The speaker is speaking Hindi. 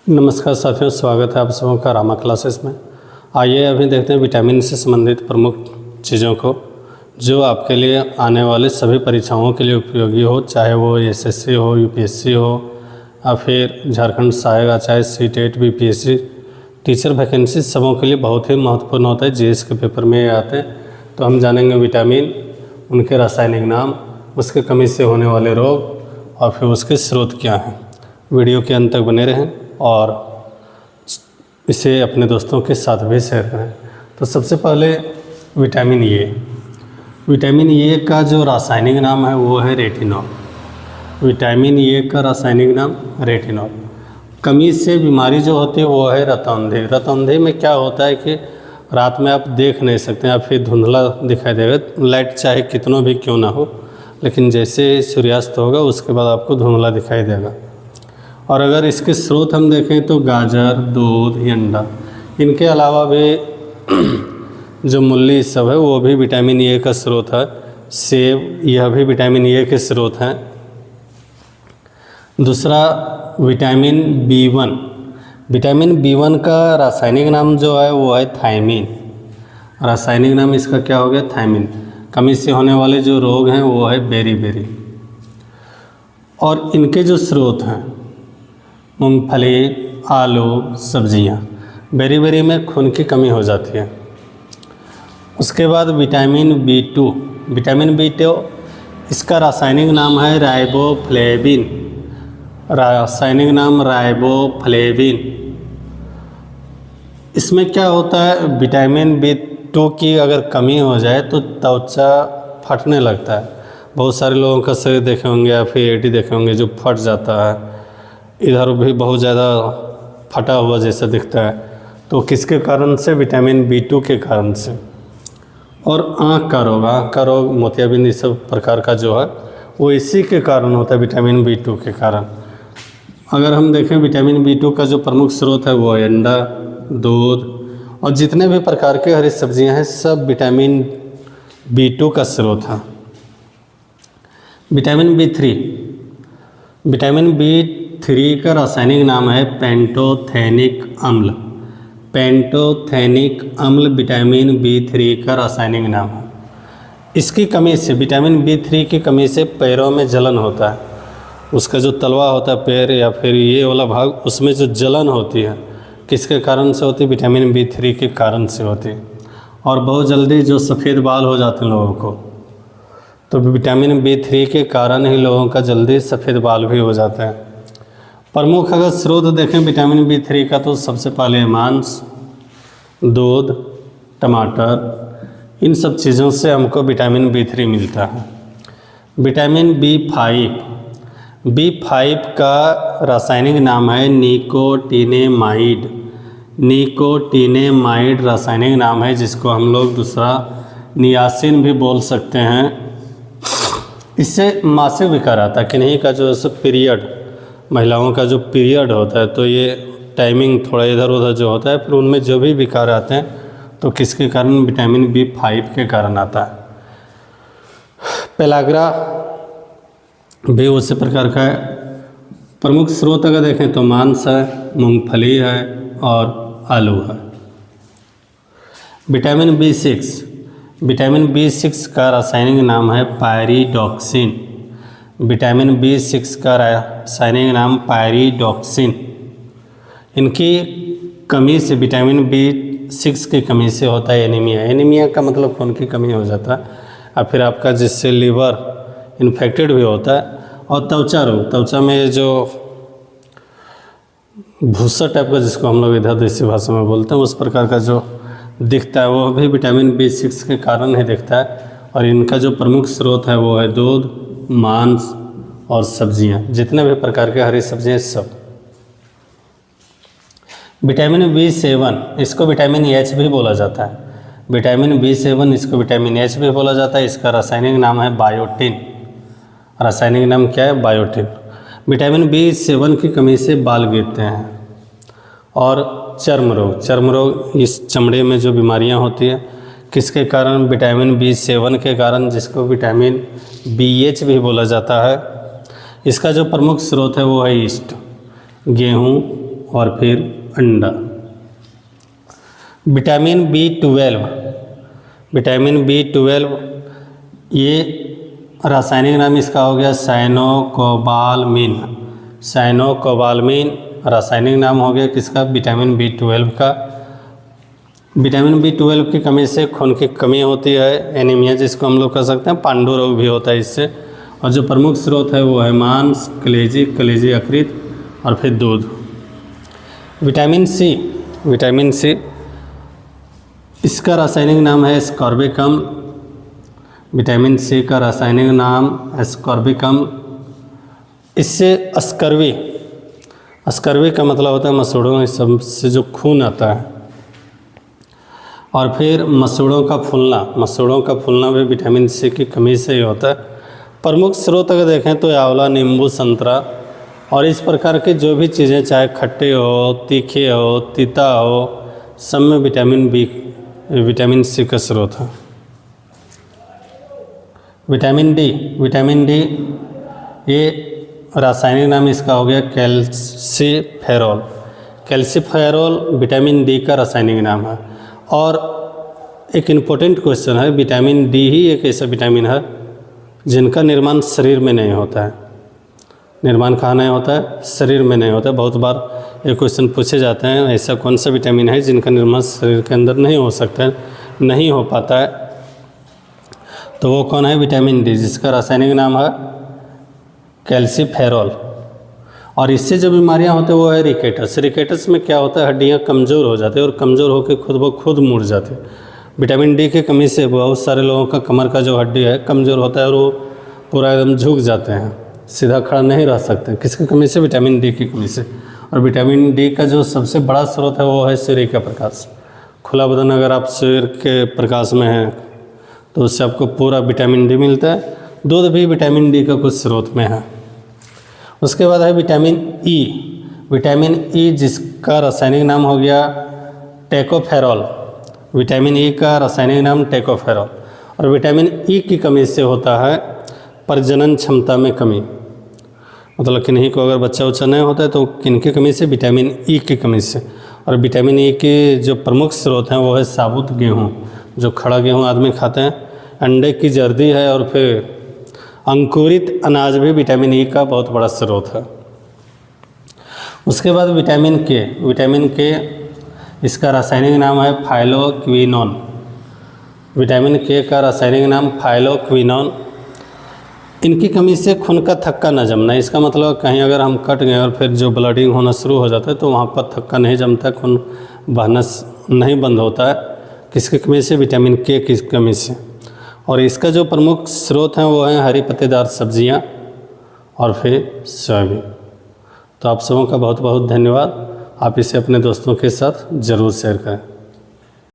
नमस्कार साथियों, स्वागत है आप सबों का रामा क्लासेस में। आइए अभी देखते हैं विटामिन से संबंधित प्रमुख चीज़ों को जो आपके लिए आने वाले सभी परीक्षाओं के लिए उपयोगी हो, चाहे वो एसएससी हो, यूपीएससी हो या फिर झारखंड सहायक, चाहे सीटेट, बीपीएससी, टीचर वैकेंसी, सबों के लिए बहुत ही महत्वपूर्ण होता है। जीएस के पेपर में ये आते हैं। तो हम जानेंगे विटामिन, उनके रासायनिक नाम, उसके कमी से होने वाले रोग और फिर उसके स्रोत क्या हैं। वीडियो के अंत तक बने रहें और इसे अपने दोस्तों के साथ भी शेयर करें। तो सबसे पहले विटामिन ए का जो रासायनिक नाम है वो है रेटिनॉल। विटामिन ए का रासायनिक नाम रेटिनॉल। कमी से बीमारी जो होती है वो है रतौंधे। रतौंधे में क्या होता है कि रात में आप देख नहीं सकते हैं, फिर धुंधला दिखाई देगा। लाइट चाहे कितना भी क्यों ना हो, लेकिन जैसे सूर्यास्त होगा उसके बाद आपको धुंधला दिखाई देगा। और अगर इसके स्रोत हम देखें तो गाजर, दूध, अंडा, इनके अलावा भी जो मूली सब है वो भी विटामिन ए का स्रोत है। सेब, यह भी विटामिन ए के स्रोत हैं। दूसरा विटामिन बी1। विटामिन बी1 का रासायनिक नाम जो है वो है थायमीन। रासायनिक नाम इसका क्या हो गया? थायमीन। कमी से होने वाले जो रोग हैं वो है बेरी। और इनके जो स्रोत हैं मूंगफली, आलू, सब्जियां। बेरी में खून की कमी हो जाती है। उसके बाद विटामिन बी2। विटामिन बी2 इसका रासायनिक नाम है राइबोफ्लेविन। रासायनिक नाम राइबोफ्लेविन। इसमें क्या होता है, विटामिन बी2 की अगर कमी हो जाए तो त्वचा फटने लगता है। बहुत सारे लोगों का शरीर देखे होंगे या फिर एडी देखे होंगे जो फट जाता है, इधर भी बहुत ज़्यादा फटा हुआ जैसा दिखता है। तो किसके कारण से? विटामिन बी2 के कारण से। और आँख का रोग, मोतियाबिंद, इस सब प्रकार का जो है वो इसी के कारण होता है, विटामिन बी2 के कारण। अगर हम देखें विटामिन बी2 का जो प्रमुख स्रोत है वो है अंडा, दूध और जितने भी प्रकार के हरी सब्जियां हैं सब विटामिन बी2 का स्रोत है। Vitamin B3. विटामिन बी3 का रासायनिक नाम है पेंटोथेनिक अम्ल। पेंटोथेनिक अम्ल विटामिन बी3 का रासायनिक नाम है। इसकी कमी से, विटामिन बी3 की कमी से पैरों में जलन होता है। उसका जो तलवा होता है पैर या फिर ये वाला भाग, उसमें जो जलन होती है किसके कारण से होती है? विटामिन बी3 के कारण से होती है। और बहुत जल्दी जो सफ़ेद बाल हो जाते हैं लोगों को, तो विटामिन बी3 के कारण ही लोगों का जल्दी सफ़ेद बाल भी हो जाते हैं। प्रमुख अगर स्रोत देखें विटामिन बी3 का तो सबसे पहले मांस, दूध, टमाटर, इन सब चीज़ों से हमको विटामिन बी3 मिलता है। विटामिन बी5 का रासायनिक नाम है निकोटिनेमाइड। निकोटिनेमाइड रासायनिक नाम है, जिसको हम लोग दूसरा नियासिन भी बोल सकते हैं। इससे मासिक विकार आता है, किन्हीं का जो पीरियड, महिलाओं का जो पीरियड होता है, तो ये टाइमिंग थोड़ा इधर उधर जो होता है, फिर उनमें जो भी विकार आते हैं तो किसके कारण? विटामिन बी5 के कारण आता है। पेलाग्रा भी उसी प्रकार का है। प्रमुख स्रोत अगर देखें तो मांस है, मूंगफली है और आलू है। Vitamin B6. विटामिन बी6 का रासायनिक नाम है पायरिडॉक्सिन। विटामिन बी6 का रासायनिक नाम पायरिडॉक्सिन। इनकी कमी से, विटामिन बी6 की कमी से होता है एनीमिया। एनीमिया का मतलब खून की कमी हो जाता है और फिर आपका जिससे लीवर इन्फेक्टेड भी होता है। और त्वचा रोग, त्वचा में जो भूसा टाइप का, जिसको हम लोग इधर देसी भाषा में बोलते हैं, उस प्रकार का जो दिखता है वो भी विटामिन बी6 के कारण ही दिखता है। और इनका जो प्रमुख स्रोत है वो है दूध, मांस और सब्जियां, जितने भी प्रकार के हरी सब्जियां सब। विटामिन बी7, इसको विटामिन एच भी बोला जाता है। विटामिन बी7 इसको विटामिन एच भी बोला जाता है। इसका रासायनिक नाम है बायोटिन। रासायनिक नाम क्या है? बायोटिन। विटामिन बी7 की कमी से बाल गिरते हैं। और चर्म रोग, इस चमड़े में जो बीमारियां होती है किसके कारण? विटामिन बी7 के कारण, जिसको विटामिन BH भी बोला जाता है। इसका जो प्रमुख स्रोत है वो है ईस्ट। गेहूँ, और फिर अंडा। विटामिन B12, विटामिन B12 ये रासायनिक नाम इसका हो गया साइनोकोबालमिन। साइनोकोबालमिन रासायनिक नाम हो गया किसका? विटामिन B12 का। विटामिन B12 की कमी से खून की कमी होती है, एनीमिया जिसको हम लोग कह सकते हैं, पांडु रोग भी होता है इससे। और जो प्रमुख स्रोत है वो है मांस, कलेजी, कलेजी यकृत और फिर दूध। विटामिन C, विटामिन C इसका रासायनिक नाम है एस्कॉर्बिकम। विटामिन C का रासायनिक नाम एस्कॉर्बिकम। इससे अस्कर्वी, अस्कर्वी का मतलब होता है मसूड़ों से जो खून आता है। और फिर मसूड़ों का फूलना, मसूड़ों का फूलना भी विटामिन C की कमी से ही होता है। प्रमुख स्रोत अगर देखें तो आंवला, नींबू, संतरा और इस प्रकार के जो भी चीज़ें चाहे खट्टे हो, तीखे हो, तीता हो, सब में विटामिन C का स्रोत है। विटामिन D, विटामिन D ये रासायनिक नाम इसका हो गया कैल्सीफेरॉल। कैल्सीफेरॉल विटामिन D का रासायनिक नाम है। और एक इम्पोर्टेंट क्वेश्चन है, विटामिन D ही एक ऐसा विटामिन है जिनका निर्माण शरीर में नहीं होता है। निर्माण कहाँ नहीं होता है? शरीर में नहीं होता है। बहुत बार ये क्वेश्चन पूछे जाते हैं, ऐसा कौन सा विटामिन है जिनका निर्माण शरीर के अंदर नहीं हो सकता है, नहीं हो पाता है। तो वो कौन है? विटामिन D, जिसका रासायनिक नाम है कैल्सीफेरॉल। और इससे जो बीमारियां होती है वो है रिकेटस। रिकेटस में क्या होता है? हड्डियां कमज़ोर हो जाती है और कमज़ोर होकर खुद ब खुद मुड़ जाती है। विटामिन D की कमी से बहुत सारे लोगों का कमर का जो हड्डी है कमज़ोर होता है और वो पूरा एकदम झुक जाते हैं, सीधा खड़ा नहीं रह सकते। किसकी कमी से? विटामिन D की कमी से। और विटामिन D का जो सबसे बड़ा स्रोत है वो है सूर्य का प्रकाश। खुला बदन अगर आप सूर्य के प्रकाश में हैं तो उससे आपको पूरा विटामिन D मिलता है। दूध भी विटामिन D का कुछ स्रोत में है। उसके बाद है विटामिन E। विटामिन E जिसका रासायनिक नाम हो गया टेकोफेरॉल। विटामिन E का रासायनिक नाम टेकोफेरॉल। और विटामिन E की कमी से होता है प्रजनन क्षमता में कमी। मतलब किन्हीं को अगर बच्चा उच्चा नहीं होता है तो किनकी कमी से? विटामिन E की कमी से। और विटामिन E के जो प्रमुख स्रोत हैं वो है साबुत गेहूँ, जो खड़ा गेहूँ आदमी खाते हैं, अंडे की जर्दी है और फिर अंकुरित अनाज भी विटामिन E का बहुत बड़ा स्रोत है। उसके बाद विटामिन K। विटामिन K इसका रासायनिक नाम है फाइलोक्विनोन। विटामिन K का रासायनिक नाम फाइलोक्विनोन। इनकी कमी से खून का थक्का न जमना। इसका मतलब कहीं अगर हम कट गए और फिर जो ब्लडिंग होना शुरू हो जाता है तो वहाँ पर थक्का नहीं जमता, खून बहना नहीं बंद होता है। किसकी कमी से? विटामिन K की कमी से। और इसका जो प्रमुख स्रोत हैं वो हैं हरी पत्तेदार सब्जियां और फिर सोयाबीन। तो आप सबों का बहुत बहुत धन्यवाद। आप इसे अपने दोस्तों के साथ ज़रूर शेयर करें।